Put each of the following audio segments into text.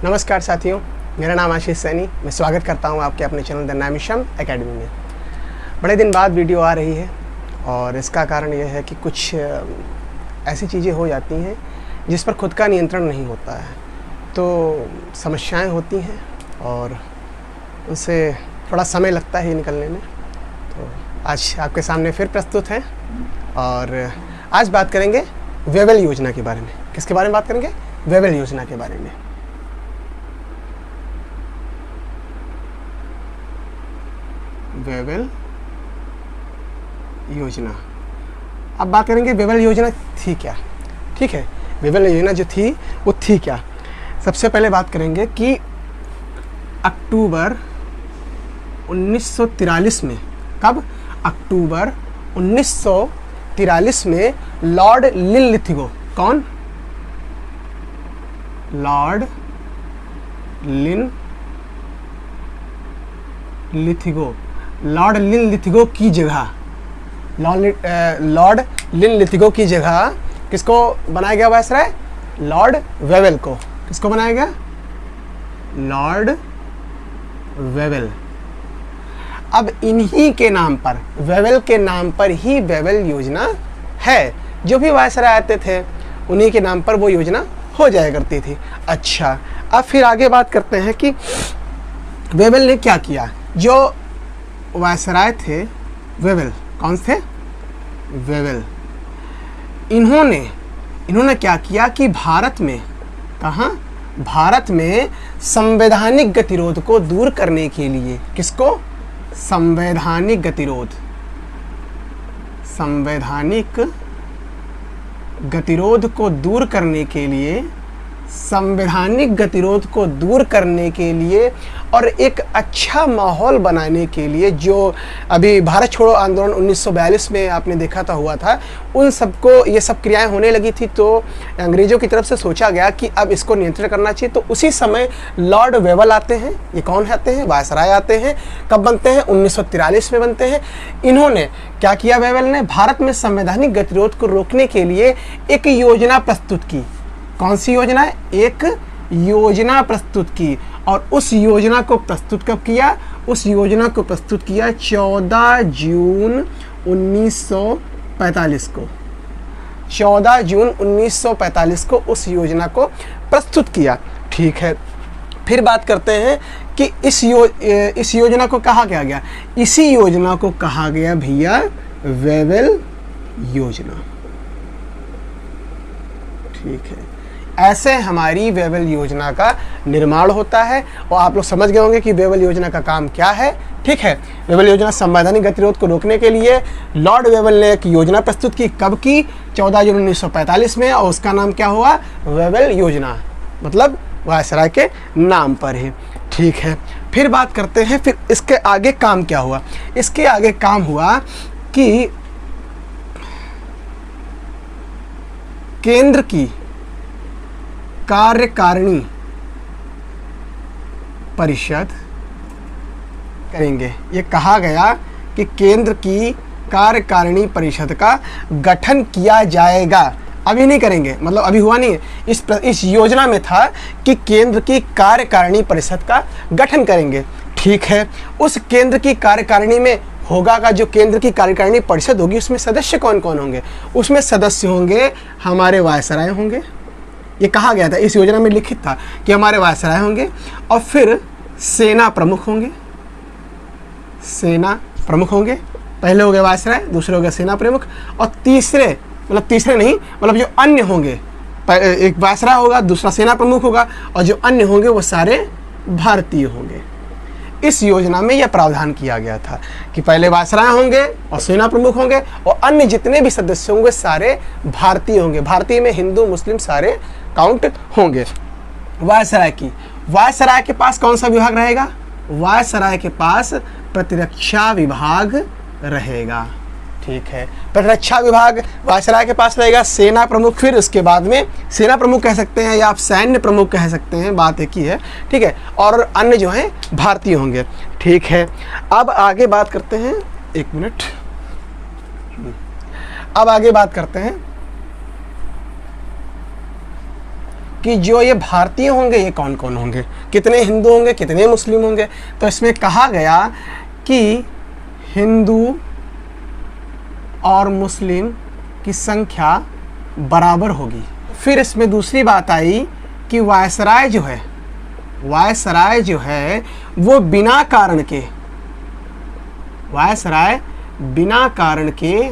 नमस्कार साथियों, मेरा नाम आशीष सैनी। मैं स्वागत करता हूं आपके अपने चैनल द नामिशम एकेडमी में। बड़े दिन बाद वीडियो आ रही है और इसका कारण यह है कि कुछ ऐसी चीज़ें हो जाती हैं जिस पर खुद का नियंत्रण नहीं होता है, तो समस्याएं होती हैं और उनसे थोड़ा समय लगता है निकलने में। तो आज आपके सामने फिर प्रस्तुत हैं और आज बात करेंगे वेवेल योजना के बारे में। किसके बारे में बात करेंगे? वेवेल योजना के बारे में। वेवेल योजना। अब बात करेंगे वेवेल योजना थी क्या। ठीक है, वेवेल योजना जो थी वो थी क्या। सबसे पहले बात करेंगे कि अक्टूबर 1943 में, कब? अक्टूबर 1943 में लॉर्ड लिनलिथिगो, कौन? लॉर्ड लिनलिथिगो। लॉर्ड लिनलिथिगो की जगह, लॉर्ड लिनलिथिगो की जगह किसको बनाया गया वायसराय? लॉर्ड वेवेल को। किसको बनाया गया? Lord Wavell. अब इन्हीं के नाम पर, वेवेल के नाम पर ही वेवेल योजना है। जो भी वायसराय आते थे उन्हीं के नाम पर वो योजना हो जाया करती थी। अच्छा, अब फिर आगे बात करते हैं कि वेवेल ने क्या किया। जो वायसराय थे वेवेल, कौन थे? वेवेल। इन्होंने क्या किया कि भारत में, कहाँ? भारत में संवैधानिक गतिरोध को दूर करने के लिए, किसको? संवैधानिक गतिरोध। संवैधानिक गतिरोध को दूर करने के लिए, संवैधानिक गतिरोध को दूर करने के लिए और एक अच्छा माहौल बनाने के लिए, जो अभी भारत छोड़ो आंदोलन 1942 में आपने देखा था हुआ था, उन सबको ये सब क्रियाएं होने लगी थी, तो अंग्रेज़ों की तरफ से सोचा गया कि अब इसको नियंत्रण करना चाहिए। तो उसी समय लॉर्ड वेवेल आते हैं। ये कौन आते हैं? वायसराय आते हैं। कब बनते हैं? 1943 में बनते हैं। इन्होंने क्या किया? वेवेल ने भारत में संवैधानिक गतिरोध को रोकने के लिए एक योजना प्रस्तुत की। कौन सी योजना है? एक योजना प्रस्तुत की। और उस योजना को प्रस्तुत कब किया? उस योजना को प्रस्तुत किया 14 जून 1945 को। 14 जून 1945 को उस योजना को प्रस्तुत किया। ठीक है, फिर बात करते हैं कि इस योजना को कहा क्या गया? इसी योजना को कहा गया भैया वेवेल योजना। ठीक है, ऐसे हमारी वेवेल योजना का निर्माण होता है और आप लोग समझ गए होंगे कि वेवेल योजना का काम क्या है। ठीक है, वेवेल योजना संवैधानिक गतिरोध को रोकने के लिए लॉर्ड वेवेल ने एक योजना प्रस्तुत की। कब की? 14 जून 1945 में, और उसका नाम क्या हुआ? वेवेल योजना, मतलब वायसराय के नाम पर ही। ठीक है, फिर बात करते हैं फिर इसके आगे काम क्या हुआ। इसके आगे काम हुआ कि केंद्र की कार्यकारिणी परिषद करेंगे। ये कहा गया कि केंद्र की कार्यकारिणी परिषद का गठन किया जाएगा। अभी नहीं करेंगे, मतलब अभी हुआ नहीं है। इस योजना में था कि केंद्र की कार्यकारिणी परिषद का गठन करेंगे। ठीक है, उस केंद्र की कार्यकारिणी में होगा का, जो केंद्र की कार्यकारिणी परिषद होगी उसमें सदस्य कौन कौन होंगे? उसमें सदस्य होंगे हमारे वायसराय होंगे। ये कहा गया था, इस योजना में लिखित था कि हमारे वायसराय होंगे और फिर सेना प्रमुख होंगे। सेना प्रमुख होंगे, पहले हो गए वायसराय, दूसरे हो गए सेना प्रमुख, और तीसरे नहीं, मतलब जो अन्य होंगे, एक वायसराय होगा, दूसरा सेना प्रमुख होगा, और जो अन्य होंगे वो सारे भारतीय होंगे। इस योजना में यह प्रावधान किया गया था कि पहले वायसराय होंगे और सेना प्रमुख होंगे और अन्य जितने भी सदस्य होंगे सारे भारतीय होंगे। भारतीय में हिंदू मुस्लिम सारे काउंट होंगे। वायसराय के पास कौन सा विभाग रहेगा? वायसराय के पास प्रतिरक्षा विभाग रहेगा। ठीक है, प्रतिरक्षा विभाग वायसराय के पास रहेगा। सेना प्रमुख, फिर उसके बाद में सेना प्रमुख कह सकते हैं या आप सैन्य प्रमुख कह सकते हैं, बात एक ही है। ठीक है, और अन्य जो हैं भारतीय होंगे। ठीक है, अब आगे बात करते हैं, एक मिनट, अब आगे बात करते हैं कि जो ये भारतीय होंगे ये कौन कौन होंगे, कितने हिंदू होंगे, कितने मुस्लिम होंगे। तो इसमें कहा गया कि हिंदू और मुस्लिम की संख्या बराबर होगी। फिर इसमें दूसरी बात आई कि वायसराय जो है वो बिना कारण के, वायसराय बिना कारण के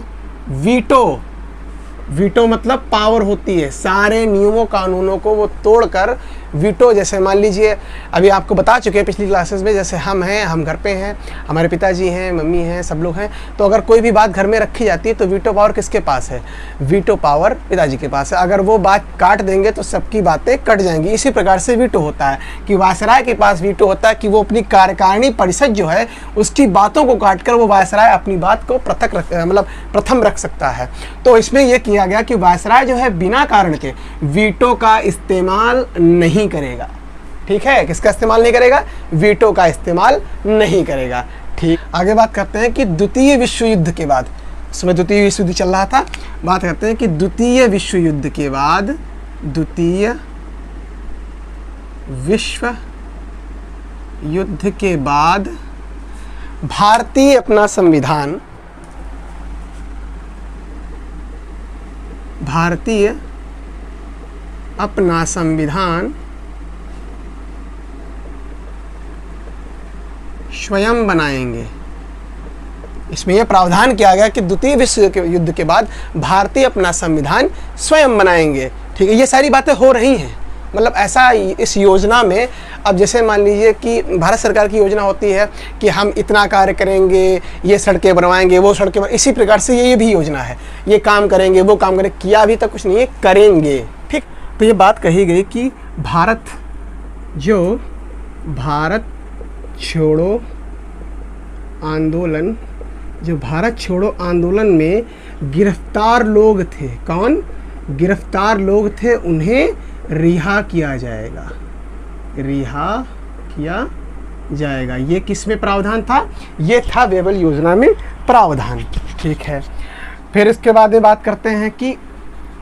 वीटो मतलब पावर होती है, सारे नियमों कानूनों को वो तोड़कर वीटो, जैसे मान लीजिए अभी आपको बता चुके हैं पिछली क्लासेस में, जैसे हम घर पे हैं, हमारे पिताजी हैं, मम्मी हैं, सब लोग हैं, तो अगर कोई भी बात घर में रखी जाती है तो वीटो पावर किसके पास है? वीटो पावर पिताजी के पास है। अगर वो बात काट देंगे तो सबकी बातें कट जाएंगी। इसी प्रकार से वीटो होता है कि वायसराय के पास वीटो होता है कि वो अपनी कार्यकारिणी परिषद जो है उसकी बातों को काट कर वो वायसराय अपनी बात को प्रथम रख सकता है। तो इसमें यह किया गया कि वायसराय जो है बिना कारण के वीटो का इस्तेमाल नहीं करेगा। ठीक है, किसका इस्तेमाल नहीं करेगा? वीटो का इस्तेमाल नहीं करेगा। ठीक, आगे बात करते हैं कि द्वितीय विश्व युद्ध के बाद, उसमें द्वितीय विश्व युद्ध चल रहा था, बात करते हैं कि द्वितीय विश्व युद्ध के बाद भारतीय अपना संविधान स्वयं बनाएंगे। इसमें यह प्रावधान किया गया कि द्वितीय विश्व युद्ध के बाद भारतीय अपना संविधान स्वयं बनाएंगे। ठीक है, ये सारी बातें हो रही हैं। मतलब ऐसा इस योजना में, अब जैसे मान लीजिए कि भारत सरकार की योजना होती है कि हम इतना कार्य करेंगे, ये सड़कें बनवाएंगे, वो सड़कें इसी प्रकार से ये भी योजना है, ये काम करेंगे, वो काम करेंगे, किया अभी तक कुछ नहीं है, करेंगे। ठीक, तो ये बात कही गई कि भारत छोड़ो आंदोलन में गिरफ्तार लोग थे, कौन गिरफ्तार लोग थे, उन्हें रिहा किया जाएगा। ये किस में प्रावधान था? ये था वेबल योजना में प्रावधान। ठीक है, फिर इसके बाद में बात करते हैं कि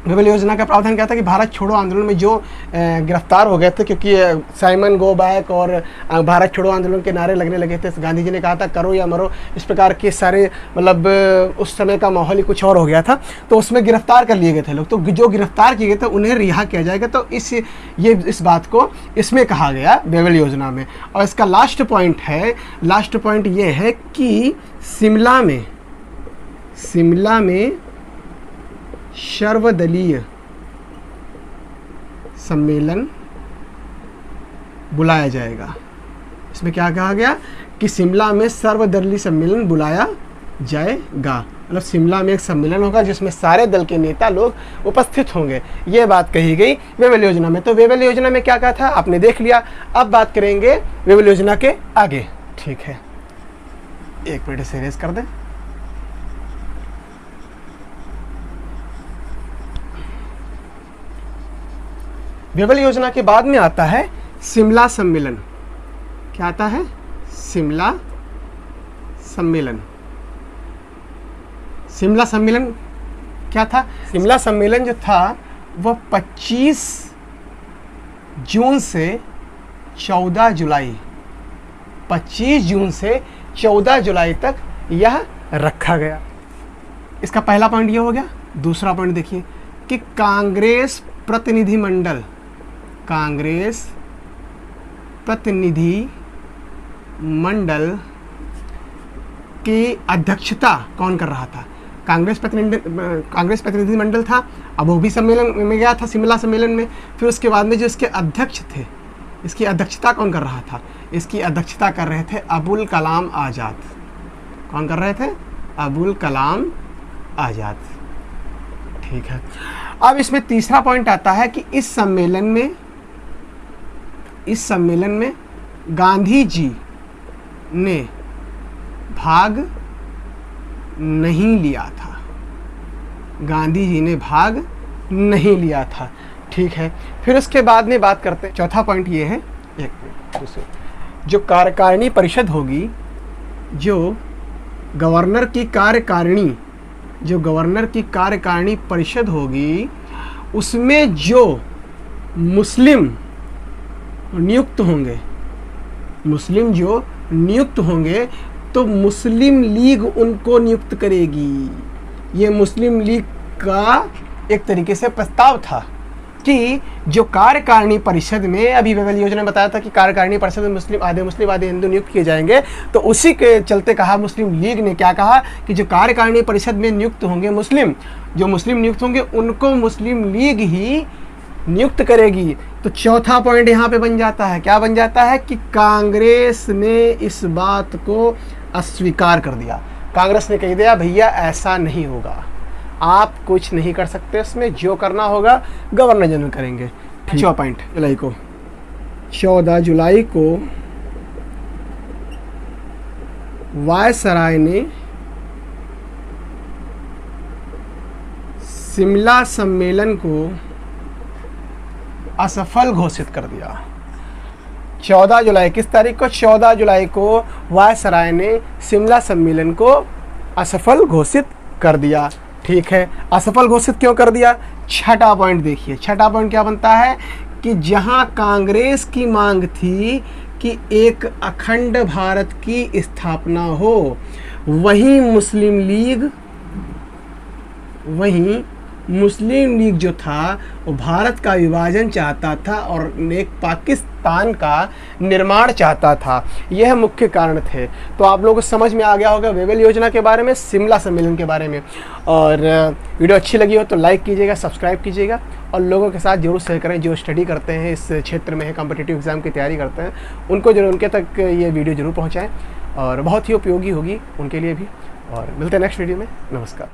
वेबल योजना का प्रावधान क्या था कि भारत छोड़ो आंदोलन में जो गिरफ्तार हो गए थे, क्योंकि साइमन गो बैक और भारत छोड़ो आंदोलन के नारे लगने लगे थे, गांधी जी ने कहा था करो या मरो, इस प्रकार के सारे, मतलब उस समय का माहौल ही कुछ और हो गया था, तो उसमें गिरफ्तार कर लिए गए थे लोग। तो जो गिरफ्तार किए गए थे उन्हें रिहा किया जाएगा। तो इस बात को इसमें कहा गया वेबल योजना में। और इसका लास्ट पॉइंट ये है कि शिमला में सर्वदलीय सम्मेलन बुलाया जाएगा। इसमें क्या कहा गया कि शिमला में सर्वदलीय सम्मेलन बुलाया जाएगा, मतलब शिमला में एक सम्मेलन होगा जिसमें सारे दल के नेता लोग उपस्थित होंगे। ये बात कही गई वेबल योजना में। तो वेबल योजना में क्या कहा था आपने देख लिया। अब बात करेंगे वेबल योजना के आगे। ठीक है, एक मिनट से रेस कर दें। वेबल योजना के बाद में आता है शिमला सम्मेलन। क्या आता है? शिमला सम्मेलन। शिमला सम्मेलन क्या था? शिमला सम्मेलन जो था वह 25 जून से 14 जुलाई तक यह रखा गया। इसका पहला पॉइंट ये हो गया। दूसरा पॉइंट देखिए कि कांग्रेस प्रतिनिधिमंडल की अध्यक्षता कौन कर रहा था? कांग्रेस प्रतिनिधिमंडल था। अब वो भी सम्मेलन में गया था, शिमला सम्मेलन में। फिर उसके बाद में जो इसके अध्यक्ष थे, इसकी अध्यक्षता कौन कर रहा था? इसकी अध्यक्षता कर रहे थे अबुल कलाम आज़ाद। कौन कर रहे थे? अबुल कलाम आज़ाद। ठीक है, अब इसमें तीसरा पॉइंट आता है कि इस सम्मेलन में गांधी जी ने भाग नहीं लिया था। ठीक है, फिर उसके बाद में बात करते हैं। चौथा पॉइंट ये है, जो कार्यकारिणी परिषद होगी, जो गवर्नर की कार्यकारिणी परिषद होगी, उसमें जो मुस्लिम नियुक्त होंगे, मुस्लिम जो नियुक्त होंगे तो मुस्लिम लीग उनको नियुक्त करेगी। ये मुस्लिम लीग का एक तरीके से प्रस्ताव था कि जो कार्यकारिणी परिषद में, अभी वेवेल योजना में बताया था कि कार्यकारिणी परिषद में मुस्लिम आधे हिंदू नियुक्त किए जाएंगे, तो उसी के चलते कहा मुस्लिम लीग ने, क्या कहा कि जो कार्यकारिणी परिषद में नियुक्त होंगे मुस्लिम, जो मुस्लिम नियुक्त होंगे उनको मुस्लिम लीग ही नियुक्त करेगी। तो चौथा पॉइंट यहाँ पे बन जाता है, क्या बन जाता है कि कांग्रेस ने इस बात को अस्वीकार कर दिया। कांग्रेस ने कह दिया भैया ऐसा नहीं होगा, आप कुछ नहीं कर सकते, इसमें जो करना होगा गवर्नर जनरल करेंगे। 14 पॉइंट जुलाई को, 14 जुलाई को वायसराय ने शिमला सम्मेलन को असफल घोषित कर दिया। 14 जुलाई किस तारीख को? 14 जुलाई को वायसराय ने शिमला सम्मेलन को असफल घोषित कर दिया। ठीक है, असफल घोषित क्यों कर दिया? छठा पॉइंट देखिए, छठा पॉइंट क्या बनता है कि जहां कांग्रेस की मांग थी कि एक अखंड भारत की स्थापना हो, वहीं मुस्लिम लीग जो था वो भारत का विभाजन चाहता था और एक पाकिस्तान का निर्माण चाहता था। यह मुख्य कारण थे। तो आप लोगों को समझ में आ गया होगा वेवेल योजना के बारे में, शिमला सम्मेलन के बारे में। और वीडियो अच्छी लगी हो तो लाइक कीजिएगा, सब्सक्राइब कीजिएगा और लोगों के साथ जरूर शेयर करें जो स्टडी करते हैं, इस क्षेत्र में है, कॉम्पिटिटिव एग्जाम की तैयारी करते हैं, उनको जरूर, उनके तक ये वीडियो जरूर पहुँचाएँ और बहुत ही उपयोगी होगी उनके लिए भी। और मिलते हैं नेक्स्ट वीडियो में। नमस्कार।